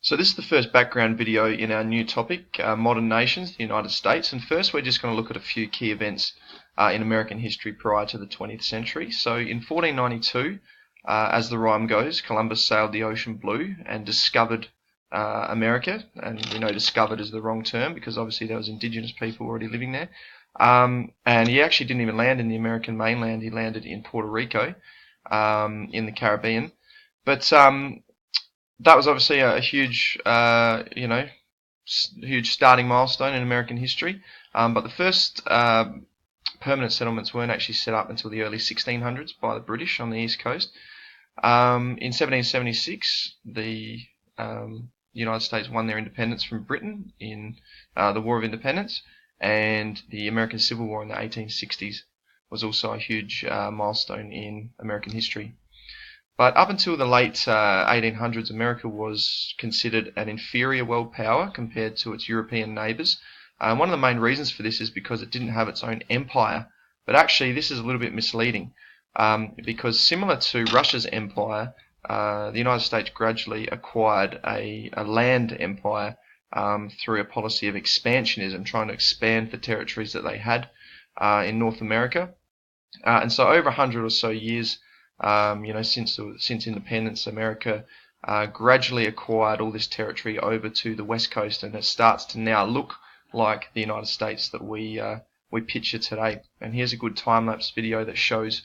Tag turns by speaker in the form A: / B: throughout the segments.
A: So this is the first background video in our new topic, modern nations, the United States. And first we're just going to look at a few key events in American history prior to the 20th century. So in 1492, as the rhyme goes, Columbus sailed the ocean blue and discovered America. And we know discovered is the wrong term because obviously there was indigenous people already living there. And he actually didn't even land in the American mainland. He landed in Puerto Rico in the Caribbean. But that was obviously a huge, huge starting milestone in American history. But the first permanent settlements weren't actually set up until the early 1600s by the British on the East Coast. In 1776, the United States won their independence from Britain in the War of Independence, and the American Civil War in the 1860s was also a huge milestone in American history. But up until the late 1800s, America was considered an inferior world power compared to its European neighbours. One of the main reasons for this is because it didn't have its own empire. But actually, this is a little bit misleading because similar to Russia's empire, the United States gradually acquired a land empire through a policy of expansionism, trying to expand the territories that they had in North America. And so over 100 or so years, since independence, America gradually acquired all this territory over to the West Coast, and it starts to now look like the United States that we picture today. And here's a good time-lapse video that shows,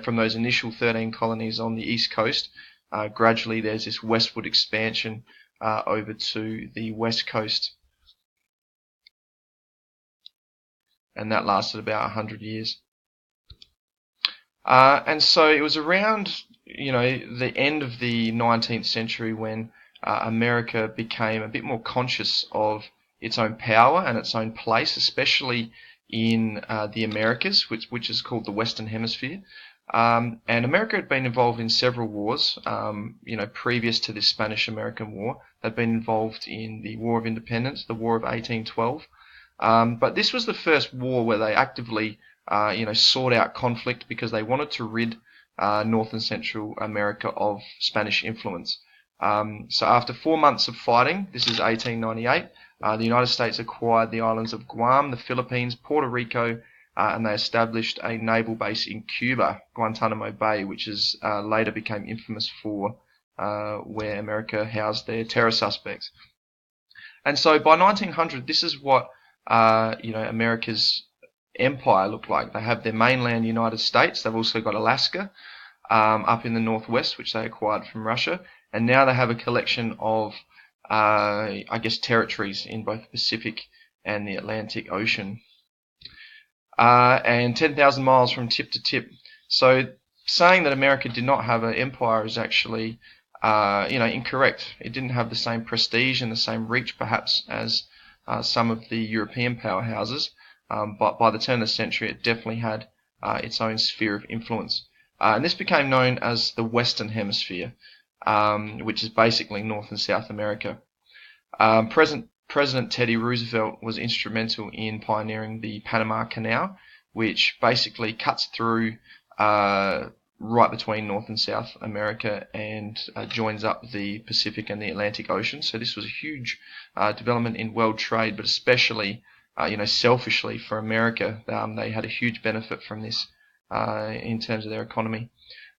A: from those initial 13 colonies on the East Coast, gradually there's this westward expansion over to the West Coast, and that lasted about 100 years. And so it was around, the end of the 19th century when America became a bit more conscious of its own power and its own place, especially in the Americas, which is called the Western Hemisphere. And America had been involved in several wars, previous to this Spanish-American War. They'd been involved in the War of Independence, the War of 1812. But this was the first war where they actively sought out conflict because they wanted to rid North and Central America of Spanish influence. So after 4 months of fighting, this is 1898, the United States acquired the islands of Guam, the Philippines, Puerto Rico, and they established a naval base in Cuba, Guantanamo Bay, which is later became infamous for where America housed their terror suspects. And so by 1900, this is what America's empire looked like. They have their mainland United States. They've also got Alaska up in the northwest, which they acquired from Russia. And now they have a collection of, territories in both the Pacific and the Atlantic Ocean. And 10,000 miles from tip to tip. So saying that America did not have an empire is actually, incorrect. It didn't have the same prestige and the same reach, perhaps, as some of the European powerhouses. But by the turn of the century, it definitely had its own sphere of influence. And this became known as the Western Hemisphere, which is basically North and South America. President Teddy Roosevelt was instrumental in pioneering the Panama Canal, which basically cuts through right between North and South America and joins up the Pacific and the Atlantic Ocean. So this was a huge development in world trade, but especially selfishly for America, they had a huge benefit from this in terms of their economy.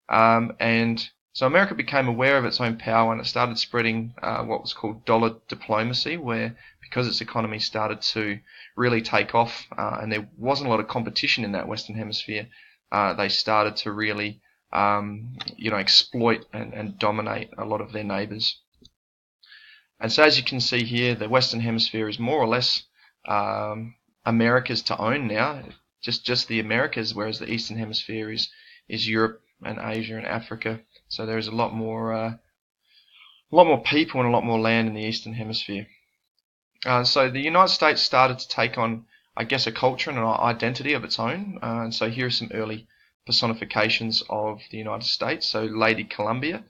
A: And so America became aware of its own power, and it started spreading what was called dollar diplomacy, where because its economy started to really take off and there wasn't a lot of competition in that Western Hemisphere, they started to really exploit and dominate a lot of their neighbours. And so as you can see here, the Western Hemisphere is more or less Americas to own now, just the Americas, whereas the Eastern Hemisphere is Europe and Asia and Africa. So there is a lot more people and a lot more land in the Eastern Hemisphere. So the United States started to take on, a culture and an identity of its own. And so here are some early personifications of the United States. So Lady Columbia.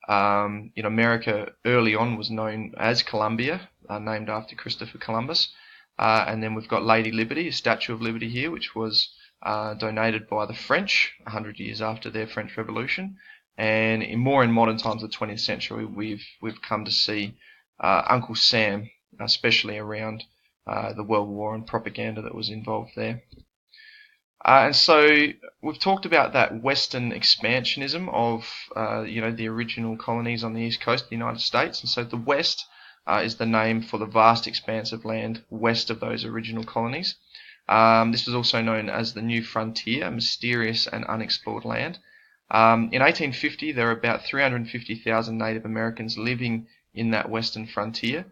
A: In America, early on was known as Columbia, named after Christopher Columbus. And then we've got Lady Liberty, a Statue of Liberty here, which was donated by the French 100 years after their French Revolution. And in modern times, the 20th century, we've come to see Uncle Sam, especially around the World War and propaganda that was involved there. And so we've talked about that Western expansionism of, the original colonies on the east coast of the United States. And so the West is the name for the vast expanse of land west of those original colonies. This was also known as the New Frontier, mysterious and unexplored land. In 1850, there were about 350,000 Native Americans living in that western frontier.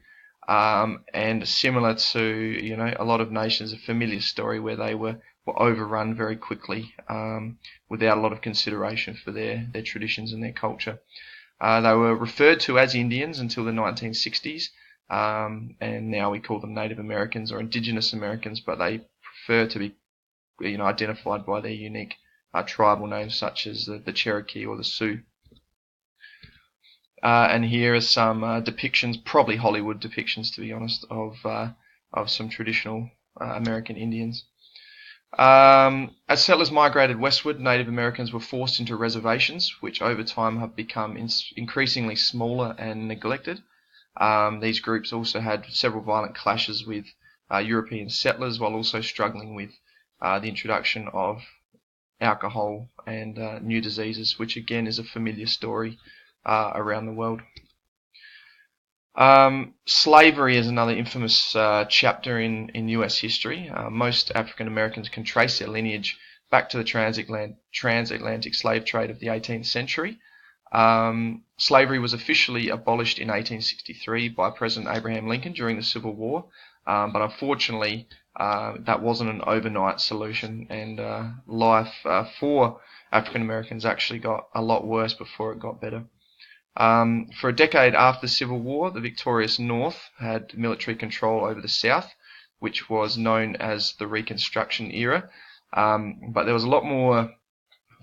A: And similar to, a lot of nations, a familiar story where they were overrun very quickly without a lot of consideration for their traditions and their culture. They were referred to as Indians until the 1960s, and now we call them Native Americans or Indigenous Americans, but they prefer to be identified by their unique tribal names such as the Cherokee or the Sioux. And here are some depictions, probably Hollywood depictions to be honest, of some traditional American Indians. As settlers migrated westward, Native Americans were forced into reservations, which over time have become increasingly smaller and neglected. These groups also had several violent clashes with European settlers, while also struggling with the introduction of alcohol and new diseases, which again is a familiar story around the world. Slavery is another infamous chapter in US history. Most African Americans can trace their lineage back to the transatlantic slave trade of the 18th century. Slavery was officially abolished in 1863 by President Abraham Lincoln during the Civil War, but unfortunately that wasn't an overnight solution, and life for African Americans actually got a lot worse before it got better. For a decade after the Civil War, the victorious North had military control over the South, which was known as the Reconstruction era. But there was a lot more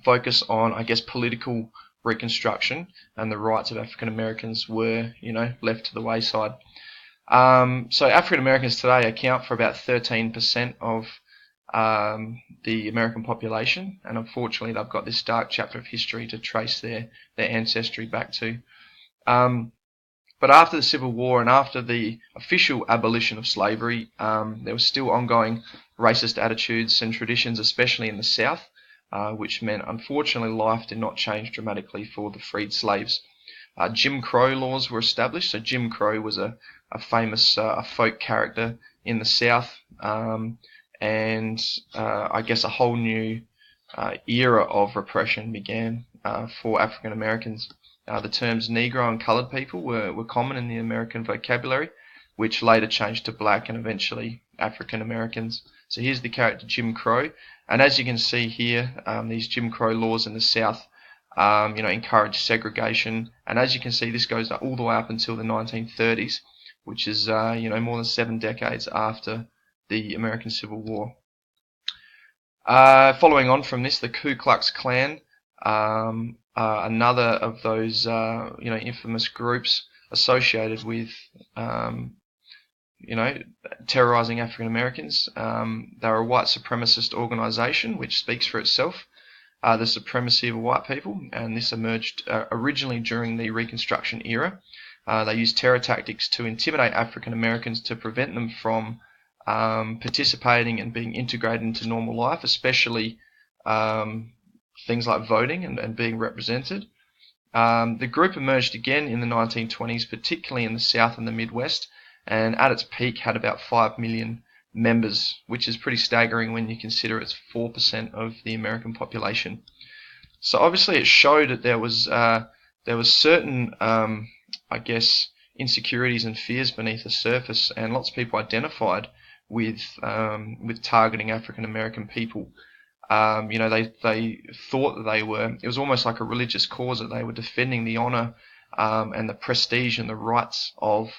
A: focus on, political reconstruction, and the rights of African Americans were, left to the wayside. So African Americans today account for about 13% of the American population, and unfortunately they've got this dark chapter of history to trace their ancestry back to. But after the Civil War and after the official abolition of slavery, there was still ongoing racist attitudes and traditions, especially in the South, which meant unfortunately life did not change dramatically for the freed slaves. Jim Crow laws were established. So Jim Crow was a famous folk character in the South, and a whole new era of repression began for African Americans. The terms Negro and coloured people were common in the American vocabulary, which later changed to black and eventually African Americans. So here's the character Jim Crow, and as you can see here, these Jim Crow laws in the South, encouraged segregation, and as you can see, this goes all the way up until the 1930s, which is more than 7 decades after the American Civil War. Following on from this, the Ku Klux Klan, another of those infamous groups associated with terrorizing African Americans. They were a white supremacist organization which speaks for itself. The supremacy of white people, and this emerged originally during the Reconstruction era. They used terror tactics to intimidate African Americans to prevent them from participating and being integrated into normal life, especially things like voting and being represented. The group emerged again in the 1920s, particularly in the South and the Midwest, and at its peak had about 5 million members, which is pretty staggering when you consider it's 4% of the American population. So obviously it showed that there was certain, insecurities and fears beneath the surface, and lots of people identified with targeting African American people. They thought that it was almost like a religious cause, that they were defending the honor and the prestige and the rights of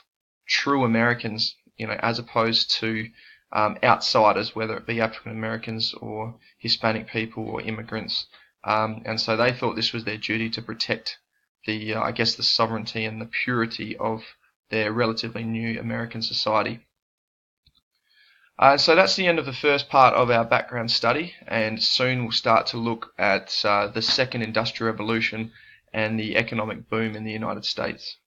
A: true Americans, as opposed to outsiders, whether it be African Americans or Hispanic people or immigrants. And so they thought this was their duty to protect the sovereignty and the purity of their relatively new American society. So that's the end of the first part of our background study, and soon we'll start to look at the second industrial revolution and the economic boom in the United States.